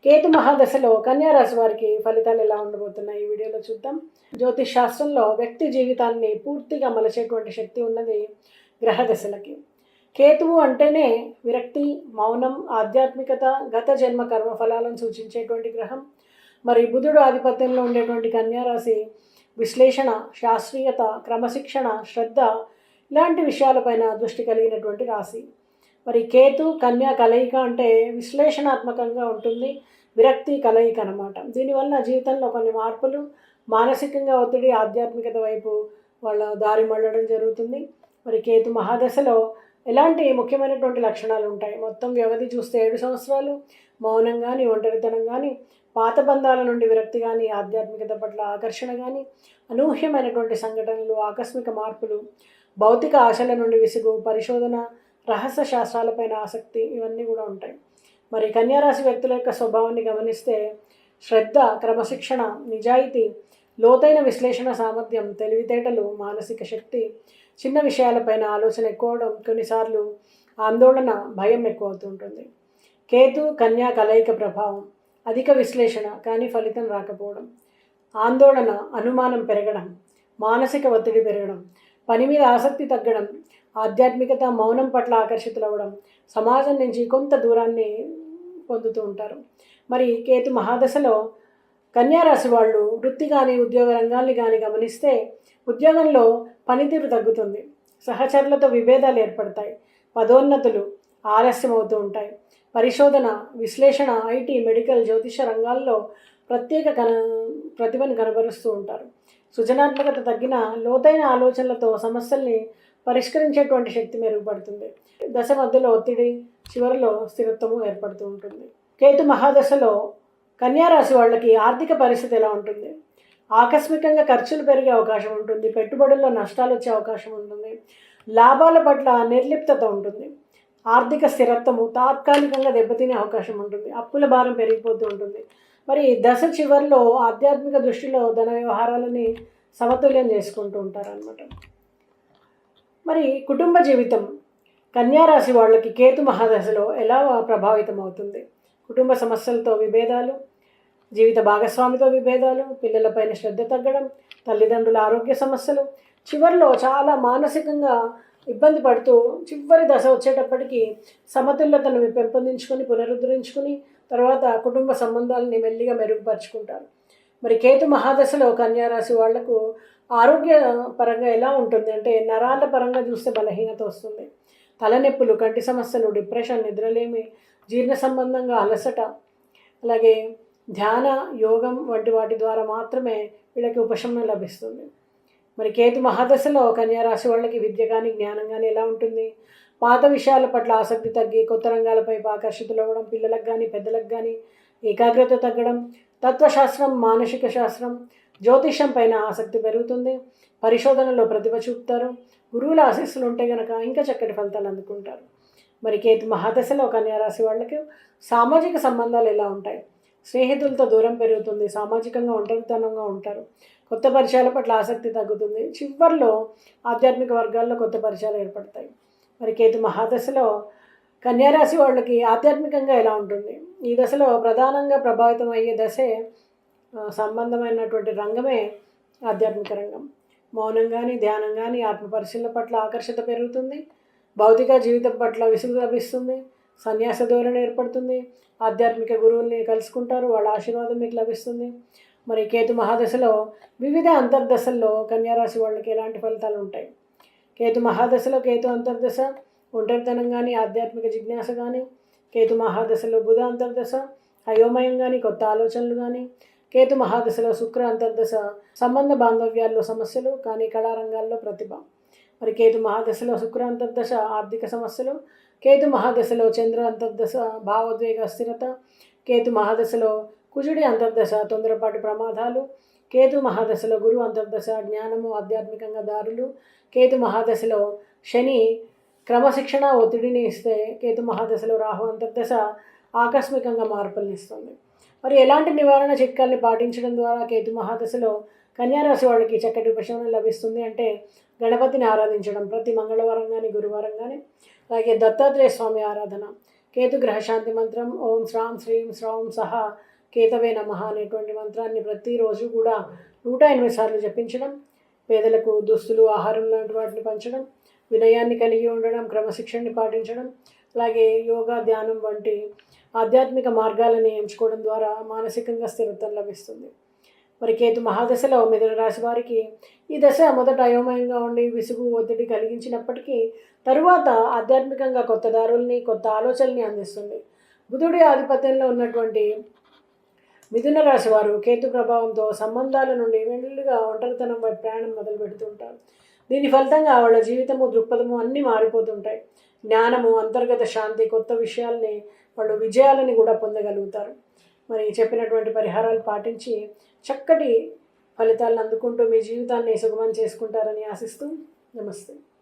కేతు మహాదశలో కన్యా రాశి వారికి ఫలితాలు ఎలా ఉండబోతున్నాయి ఈ వీడియోలో చూద్దాం. జ్యోతిష్ శాస్త్రంలో వ్యక్తి జీవితాన్ని పూర్తిగా మలచేటువంటి శక్తి ఉన్నది గ్రహ దశలకి. కేతువు అంటేనే విరక్తి, మౌనం, ఆధ్యాత్మికత, గత జన్మ కర్మ ఫలాలను సూచించేటువంటి గ్రహం. మరి బుధుడు ఆధిపత్యంలో ఉండేటువంటి కన్యా రాశి విశ్లేషణ, శాస్త్రీయత, క్రమశిక్షణ, శ్రద్ధ ఇలాంటి విషయాలపైన దృష్టి కలిగినటువంటి రాశి. మరి కేతు కన్యా కలయిక అంటే విశ్లేషణాత్మకంగా ఉంటుంది, విరక్తి కలయిక అన్నమాట. దీనివల్ల జీవితంలో కొన్ని మార్పులు, మానసికంగా ఒత్తిడి, ఆధ్యాత్మికత వైపు వాళ్ళ దారి మళ్ళడం జరుగుతుంది. మరి కేతు మహాదశలో ఎలాంటి ముఖ్యమైనటువంటి లక్షణాలు ఉంటాయి? మొత్తం వ్యవధి చూస్తే 7 సంవత్సరాలు. మౌనం కానీ, ఒంటరితనం కానీ, పాత బంధాల నుండి విరక్తి కానీ, ఆధ్యాత్మికత పట్ల ఆకర్షణ కానీ, అనూహ్యమైనటువంటి సంఘటనలు, ఆకస్మిక మార్పులు, భౌతిక ఆశల నుండి విసుగు, పరిశోధన, రహస్య శాస్త్రాలపైన ఆసక్తి, ఇవన్నీ కూడా ఉంటాయి. మరి కన్యారాశి వ్యక్తుల యొక్క స్వభావాన్ని గమనిస్తే శ్రద్ధ, క్రమశిక్షణ, నిజాయితీ, లోతైన విశ్లేషణ సామర్థ్యం, తెలివితేటలు, మానసిక శక్తి, చిన్న విషయాలపైన ఆలోచన ఎక్కువడం, కొన్నిసార్లు ఆందోళన, భయం ఎక్కువ అవుతుంటుంది. కేతు కన్యా కలయిక ప్రభావం అధిక విశ్లేషణ కానీ ఫలితం రాకపోవడం, ఆందోళన, అనుమానం పెరగడం, మానసిక ఒత్తిడి పెరగడం, పని మీద ఆసక్తి తగ్గడం, ఆధ్యాత్మికత, మౌనం పట్ల ఆకర్షితులవ్వడం, సమాజం నుంచి కొంత దూరాన్ని పొందుతూ ఉంటారు. మరి కేతు మహాదశలో కన్యారాశి వాళ్ళు వృత్తి కానీ, ఉద్యోగ రంగాల్ని కానీ గమనిస్తే ఉద్యోగంలో పనితీరు తగ్గుతుంది, సహచరులతో విభేదాలు ఏర్పడతాయి, పదోన్నతులు ఆలస్యం అవుతూ ఉంటాయి. పరిశోధన, విశ్లేషణ, ఐటీ, మెడికల్, జ్యోతిష రంగాల్లో ప్రత్యేక ప్రతిభను కనబరుస్తూ ఉంటారు. సృజనాత్మకత తగ్గిన లోతైన ఆలోచనలతో సమస్యల్ని పరిష్కరించేటువంటి శక్తి మెరుగుపడుతుంది. దశ మధ్యలో ఒత్తిడి, చివరిలో స్థిరత్వము ఏర్పడుతూ ఉంటుంది. కేతు మహాదశలో కన్యారాశి వాళ్ళకి ఆర్థిక పరిస్థితి ఎలా ఉంటుంది? ఆకస్మికంగా ఖర్చులు పెరిగే అవకాశం ఉంటుంది, పెట్టుబడుల్లో నష్టాలు వచ్చే అవకాశం ఉంటుంది, లాభాల పట్ల నిర్లిప్తత ఉంటుంది, ఆర్థిక స్థిరత్వము తాత్కాలికంగా దెబ్బతినే అవకాశం ఉంటుంది, అప్పుల భారం పెరిగిపోతూ ఉంటుంది. మరి దశ చివరిలో ఆధ్యాత్మిక దృష్టిలో ధన వ్యవహారాలని సమతుల్యం చేసుకుంటూ ఉంటారనమాట. మరి కుటుంబ జీవితం కన్యారాశి వాళ్ళకి కేతు మహాదశలో ఎలా ప్రభావితం అవుతుంది? కుటుంబ సమస్యలతో విభేదాలు, జీవిత భాగస్వామితో విభేదాలు, పిల్లలపైన శ్రద్ధ తగ్గడం, తల్లిదండ్రుల ఆరోగ్య సమస్యలు, చివరిలో చాలా మానసికంగా ఇబ్బంది పడుతూ చివరి దశ వచ్చేటప్పటికి సమతుల్యతను పెంపొందించుకొని, పునరుద్ధరించుకుని తర్వాత కుటుంబ సంబంధాలని మెల్లిగా మెరుగుపరుచుకుంటారు. మరి కేతు మహాదశలో కన్యారాశి వాళ్లకు ఆరోగ్య పరంగా ఎలా ఉంటుంది అంటే నరాల పరంగా చూస్తే బలహీనత వస్తుంది, తలనొప్పులు, కంటి సమస్యలు, డిప్రెషన్, నిద్రలేమి, జీర్ణ సంబంధంగా అలసట, అలాగే ధ్యాన, యోగం వంటి వాటి ద్వారా మాత్రమే వీళ్ళకి ఉపశమనం లభిస్తుంది. మరి కేతు మహాదశలో కన్యారాశి వాళ్ళకి విద్య కానీ, జ్ఞానం కానీ ఎలా ఉంటుంది? పాత విషయాల పట్ల ఆసక్తి తగ్గి కొత్త రంగాలపై ఆకర్షితులు అవ్వడం, పిల్లలకు కానీ పెద్దలకు కానీ ఏకాగ్రత తగ్గడం, తత్వశాస్త్రం, మానసిక శాస్త్రం, జ్యోతిషం పైన ఆసక్తి పెరుగుతుంది, పరిశోధనలో ప్రతిభ చూపుతారు, గురువుల ఆశీస్సులు ఉంటే కనుక ఇంకా చక్కటి ఫలితాలు అందుకుంటారు. మరి కేతు మహాదశలో కన్యారాశి వాళ్ళకి సామాజిక సంబంధాలు ఎలా ఉంటాయి? స్నేహితులతో దూరం పెరుగుతుంది, సామాజికంగా ఒంటరితనంగా ఉంటారు, కొత్త పరిచయాల పట్ల ఆసక్తి తగ్గుతుంది, చివరిలో ఆధ్యాత్మిక వర్గాల్లో కొత్త పరిచయాలు ఏర్పడతాయి. మరి కేతు మహాదశలో కన్యారాశి వాళ్ళకి ఆధ్యాత్మికంగా ఎలా ఉంటుంది? ఈ దశలో ప్రధానంగా ప్రభావితం అయ్యే దశే సంబంధమైనటువంటి రంగమే ఆధ్యాత్మిక రంగం. మౌనం కానీ, ధ్యానం కానీ, ఆత్మ పరిశీలన పట్ల ఆకర్షత పెరుగుతుంది, భౌతిక జీవితం పట్ల విసుగు లభిస్తుంది, సన్యాస ధోరణి ఏర్పడుతుంది, ఆధ్యాత్మిక గురువుల్ని కలుసుకుంటారు, వాళ్ళ ఆశీర్వాదం మీకు లభిస్తుంది. మరి కేతు మహాదశలో వివిధ అంతర్దశల్లో కన్యారాశి వాళ్ళకి ఎలాంటి ఫలితాలు ఉంటాయి? కేతు మహాదశలో కేతు అంతర్దశ ఒంటరితనం కానీ, ఆధ్యాత్మిక జిజ్ఞాస కానీ, కేతు మహాదశలో బుధ అంతర్దశ అయోమయం కానీ, కొత్త ఆలోచనలు కానీ, కేతు మహాదశలో శుక్ర అంతర్దశ సంబంధ బాంధవ్యాల్లో సమస్యలు కానీ, కళారంగాల్లో ప్రతిభ. మరి కేతు మహాదశలో శుక్ర అంతర్దశ ఆర్థిక సమస్యలు, కేతు మహాదశలో చంద్ర అంతర్దశ భావోద్వేగ స్థిరత, కేతు మహాదశలో కుజుడి అంతర్దశ తొందరపాటి ప్రమాదాలు, కేతు మహాదశలో గురు అంతర్దశ జ్ఞానము, ఆధ్యాత్మికంగా దారులు, కేతు మహాదశలో శని క్రమశిక్షణ ఒత్తిడిని ఇస్తే, కేతు మహాదశలో రాహు అంతర్దశ ఆకస్మికంగా మార్పులను ఇస్తుంది. మరి ఎలాంటి నివారణ చిట్కాల్ని పాటించడం ద్వారా కేతు మహాదశలో కన్యారాశి వాళ్ళకి చక్కటి ఉపశమనం లభిస్తుంది అంటే గణపతిని ఆరాధించడం, ప్రతి మంగళవారం కానీ, గురువారం కానీ, అలాగే దత్తాత్రేయ స్వామి ఆరాధన, కేతు గ్రహశాంతి మంత్రం ఓం శ్రాం శ్రీం శ్రౌం సహా కేతవే నమః అనేటువంటి మంత్రాన్ని ప్రతిరోజు కూడా 108 సార్లు జపించడం, పేదలకు దుస్తులు, ఆహారం లాంటి వాటిని పంచడం, వినయాన్ని కలిగి ఉండడం, క్రమశిక్షణని పాటించడం, అలాగే యోగా, ధ్యానం వంటి ఆధ్యాత్మిక మార్గాలని ఎంచుకోవడం ద్వారా మానసికంగా స్థిరత్వం లభిస్తుంది. మరి కేతు మహాదశలో మిథున రాశి వారికి ఈ దశ మొదట అయోమయంగా ఉండి విసుగు, ఒత్తిడి కలిగించినప్పటికీ తరువాత ఆధ్యాత్మికంగా కొత్త దారుల్ని, కొత్త ఆలోచనల్ని అందిస్తుంది. బుధుడి ఆధిపత్యంలో ఉన్నటువంటి మిథున రాశి వారు కేతు ప్రభావంతో సంబంధాల నుండి మెల్లిగా ఒంటరితనం వైపు ప్రయాణం మొదలు పెడుతుంటారు. దీని ఫలితంగా వాళ్ళ జీవితము, దృక్పథము అన్నీ మారిపోతుంటాయి. జ్ఞానము, అంతర్గత శాంతి, కొత్త విషయాల్ని, వాళ్ళు విజయాలని కూడా పొందగలుగుతారు. మరి చెప్పినటువంటి పరిహారాలు పాటించి చక్కటి ఫలితాలను అందుకుంటూ మీ జీవితాన్ని సుగమం చేసుకుంటారని ఆశిస్తూ నమస్తే.